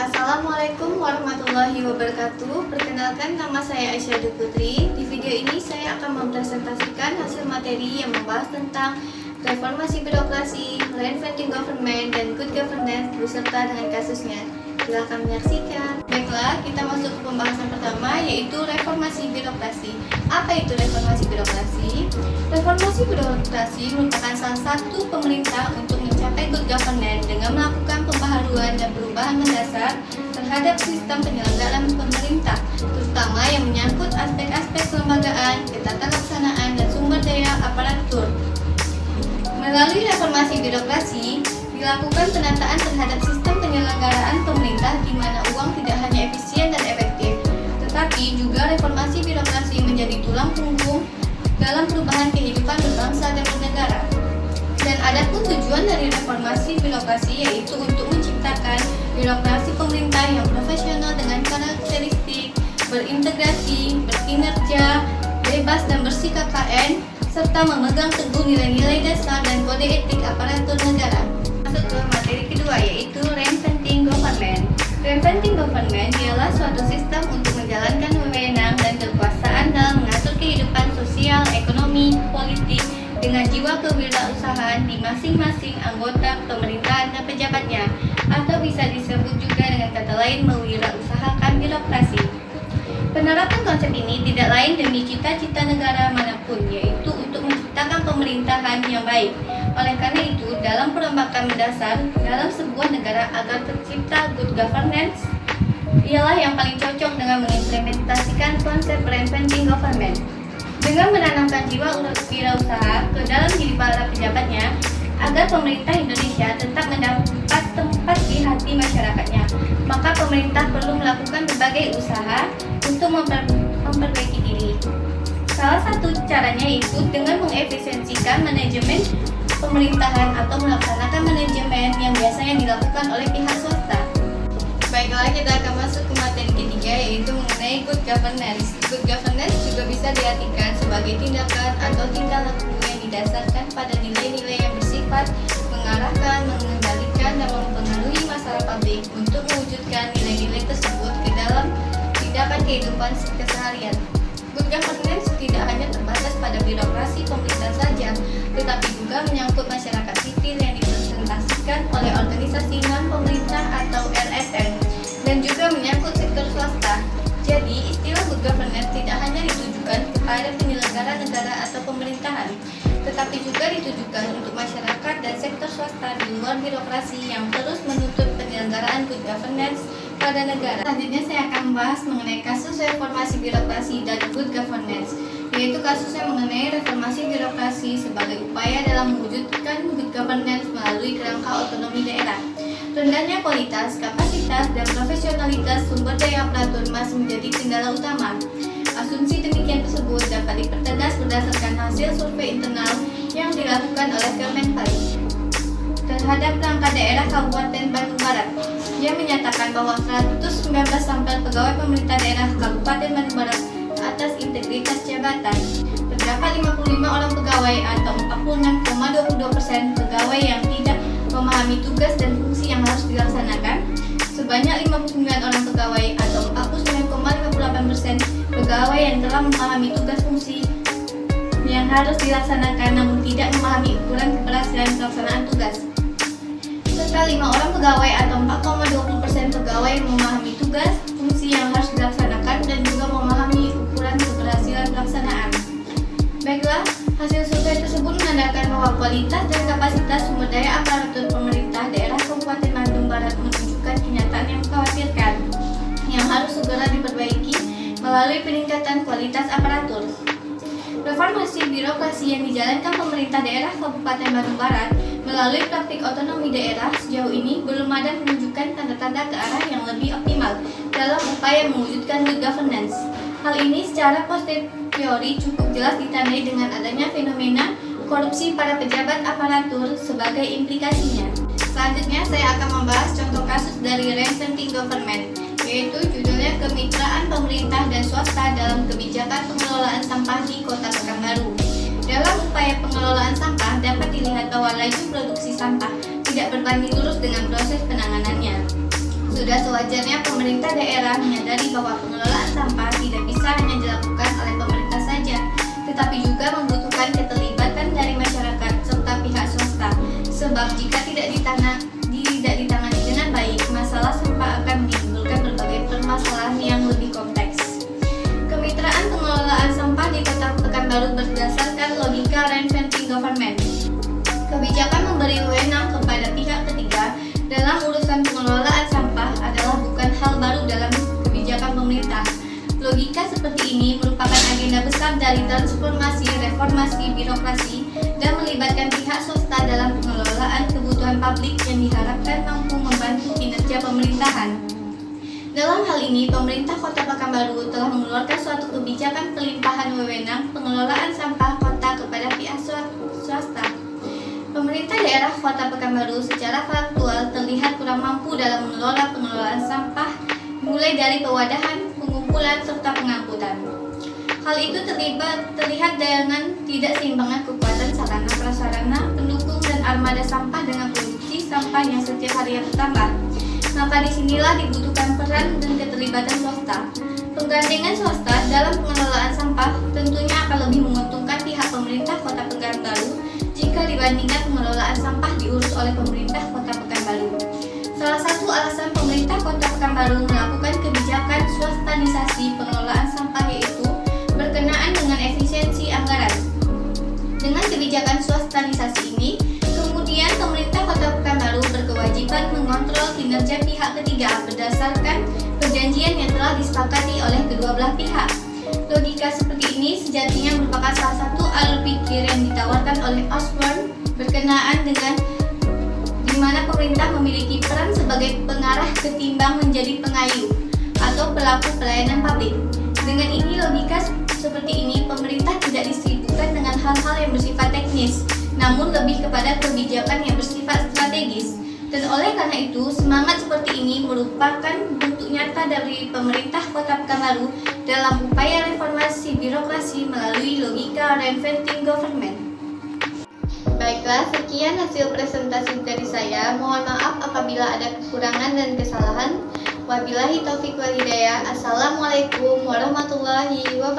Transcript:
Assalamualaikum warahmatullahi wabarakatuh. Perkenalkan, nama saya Aisyah Dwi Putri. Di video ini saya akan mempresentasikan hasil materi yang membahas tentang reformasi birokrasi, reinventing government, dan good governance beserta dengan kasusnya. Silakan menyaksikan. Baiklah, kita masuk ke pembahasan pertama, yaitu reformasi birokrasi. Apa itu reformasi birokrasi? Reformasi birokrasi merupakan salah satu pemerintah untuk mencapai good governance dengan melakukan pembaharuan dan perubahan mendasar terhadap sistem penyelenggaraan pemerintah, terutama yang menyangkut aspek-aspek kelembagaan, ketata laksanaan, dan sumber daya aparatur. Melalui reformasi birokrasi, dilakukan penataan terhadap sistem penyelenggaraan pemerintah di mana uang tidak hanya efisien dan efektif, tetapi juga reformasi birokrasi menjadi tulang punggung dalam perubahan kehidupan berbangsa dan bernegara. Dan adapun tujuan dari reformasi birokrasi yaitu untuk menciptakan birokrasi pemerintah yang profesional dengan karakteristik berintegrasi, berkinerja, bebas dan bersih KKN, serta memegang teguh nilai-nilai dasar dan kode etik aparatur negara. Masuk ke materi kedua, yaitu reinventing government. Reinventing government ialah suatu sistem untuk menjalankan wewenang dan kekuasaan dalam mengatur kehidupan sosial, ekonomi, politik dengan jiwa kewirausahaan di masing-masing anggota pemerintahan dan pejabatnya, atau bisa disebut juga dengan kata lain mewirausahakan birokrasi. Penerapan konsep ini tidak lain demi cita-cita negara manapun, yaitu untuk menciptakan pemerintahan yang baik. Oleh karena itu, dalam perombakan mendasar dalam sebuah negara agar tercipta good governance, ialah yang paling cocok dengan mengimplementasikan konsep reinventing government. Dengan menanamkan jiwa wirausaha ke dalam diri para pejabatnya, agar pemerintah Indonesia tetap mendapat tempat di hati masyarakatnya, maka pemerintah perlu melakukan berbagai usaha untuk memperbaiki diri. Salah satu caranya yaitu dengan mengefisiensikan manajemen pemerintahan atau melaksanakan manajemen yang biasanya dilakukan oleh pihak swasta. Baiklah, kita akan masuk ke materi ketiga, yaitu mengenai good governance. Good governance juga bisa diartikan sebagai tindakan atau tingkah laku yang didasarkan pada nilai-nilai yang bersifat mengarahkan, mengendalikan, dan mempengaruhi masalah publik untuk mewujudkan nilai-nilai tersebut ke dalam tindakan kehidupan keseharian. Good governance tidak hanya terbatas pada birokrasi pemerintah saja, tetapi juga menyangkut masyarakat sipil yang dipresentasikan oleh organisasi non-pemerintah atau LSM, dan juga menyangkut sektor swasta. Jadi, istilah good governance tidak hanya ditujukan kepada penyelenggara negara atau pemerintahan, tetapi juga ditujukan untuk masyarakat dan sektor swasta di luar birokrasi yang terus menuntut penyelenggaraan good governance pada negara. Selanjutnya saya akan membahas mengenai kasus reformasi birokrasi dan good governance, yaitu kasusnya mengenai reformasi birokrasi sebagai upaya dalam mewujudkan good governance melalui kerangka otonomi daerah. Rendahnya kualitas, kapasitas, dan profesionalitas sumber daya aparatur masih menjadi kendala utama. Asumsi demikian tersebut dapat dipertegas berdasarkan hasil survei internal yang dilakukan oleh Kemenpari terhadap rangka daerah Kabupaten Bandung Barat. Dia menyatakan bahwa 119 sampel pegawai pemerintah daerah Kabupaten Bandung Barat atas integritas jabatan. Terdapat 55 orang pegawai atau 46,22% pegawai yang tidak memahami tugas dan fungsi yang harus dilaksanakan. Sebanyak 59 orang pegawai atau 49,58% pegawai yang telah memahami tugas fungsi yang harus dilaksanakan namun tidak memahami ukuran keberhasilan pelaksanaan tugas. Serta 5 orang pegawai atau 4,20% pegawai yang memahami tugas fungsi yang harus dilaksanakan dan juga memahami ukuran keberhasilan pelaksanaan. Baiklah, hasil survei tersebut menandakan bahwa kualitas dan kapasitas sumber daya aparatur pemerintah daerah Kabupaten Bandung Barat menunjukkan kenyataan yang mengkhawatirkan, yang harus segera diperbaiki melalui peningkatan kualitas aparatur. Reformasi birokrasi yang dijalankan pemerintah daerah Kabupaten Bandung Barat melalui praktik otonomi daerah sejauh ini belum ada menunjukkan tanda-tanda ke arah yang lebih optimal dalam upaya mewujudkan good governance. Hal ini secara posteriori cukup jelas ditandai dengan adanya fenomena korupsi para pejabat aparatur sebagai implikasinya. Selanjutnya saya akan membahas contoh kasus dari reinventing government, yaitu judulnya Kemitraan Pemerintah dan Swasta dalam Kebijakan Pengelolaan Sampah di Kota Pekanbaru. Dalam upaya pengelolaan sampah dapat dilihat bahwa laju produksi sampah tidak berbanding lurus dengan proses penanganannya. Sudah sewajarnya pemerintah daerah menyadari bahwa pengelolaan sampah tidak bisa hanya dilakukan oleh pemerintah saja, tetapi juga membutuhkan keterlibatan dari masyarakat serta pihak swasta. Sebab jika tidak ditangani dengan baik, masalah sampah akan menimbulkan berbagai permasalahan yang lebih kompleks. Kemitraan pengelolaan sampah di Kota Pekanbaru berdasarkan logika reinventing government. Kebijakan memberi wewenang kepada pihak ketiga dalam urusan pengelolaan sampah adalah bukan hal baru dalam kebijakan pemerintah. Logika seperti ini merupakan agenda besar dari transformasi reformasi birokrasi dan melibatkan pihak swasta dalam pengelolaan kebutuhan publik yang diharapkan mampu membantu kinerja pemerintahan. Dalam hal ini, pemerintah Kota Pekanbaru telah mengeluarkan suatu kebijakan pelimpahan wewenang pengelolaan sampah kota kepada pihak swasta. Pemerintah daerah Kota Pekanbaru secara faktual terlihat kurang mampu dalam mengelola pengelolaan sampah, mulai dari pewadahan, pengumpulan, serta pengangkutan. Hal itu terlihat dengan tidak seimbangan kekuatan sarana-prasarana pendukung dan armada sampah dengan produksi sampah yang setiap harinya bertambah. Maka disinilah dibutuhkan peran dan keterlibatan swasta. Penggandengan swasta dalam pengelolaan sampah tentunya akan lebih menguntungkan pihak pemerintah Kota Pekanbaru jika dibandingkan pengelolaan sampah diurus oleh pemerintah Kota Pekanbaru. Salah satu alasan pemerintah Kota Pekanbaru melakukan kebijakan swastanisasi pengelolaan sampah yaitu berkenaan dengan efisiensi anggaran. Dengan kebijakan swastanisasi ini, kemudian pemerintah Kota Pekanbaru berkewajiban mengontrol kinerja pihak ketiga berdasarkan perjanjian yang telah disepakati oleh kedua belah pihak. Logika seperti ini sejatinya merupakan salah satu alur pikir yang ditawarkan oleh Osborne berkenaan dengan di mana pemerintah memiliki peran sebagai pengarah ketimbang menjadi pengayuh atau pelaku pelayanan publik. Dengan ini logika seperti ini pemerintah tidak disibukkan dengan hal-hal yang bersifat teknis, namun lebih kepada kebijakan yang bersifat strategis. Dan oleh karena itu, semangat seperti ini merupakan bentuk nyata dari pemerintah Kota Pekanbaru dalam upaya reformasi birokrasi melalui logika reinventing government. Baiklah, sekian hasil presentasi dari saya. Mohon maaf apabila ada kekurangan dan kesalahan. Wabillahi taufiq wal hidayah. Assalamualaikum warahmatullahi wabarakatuh.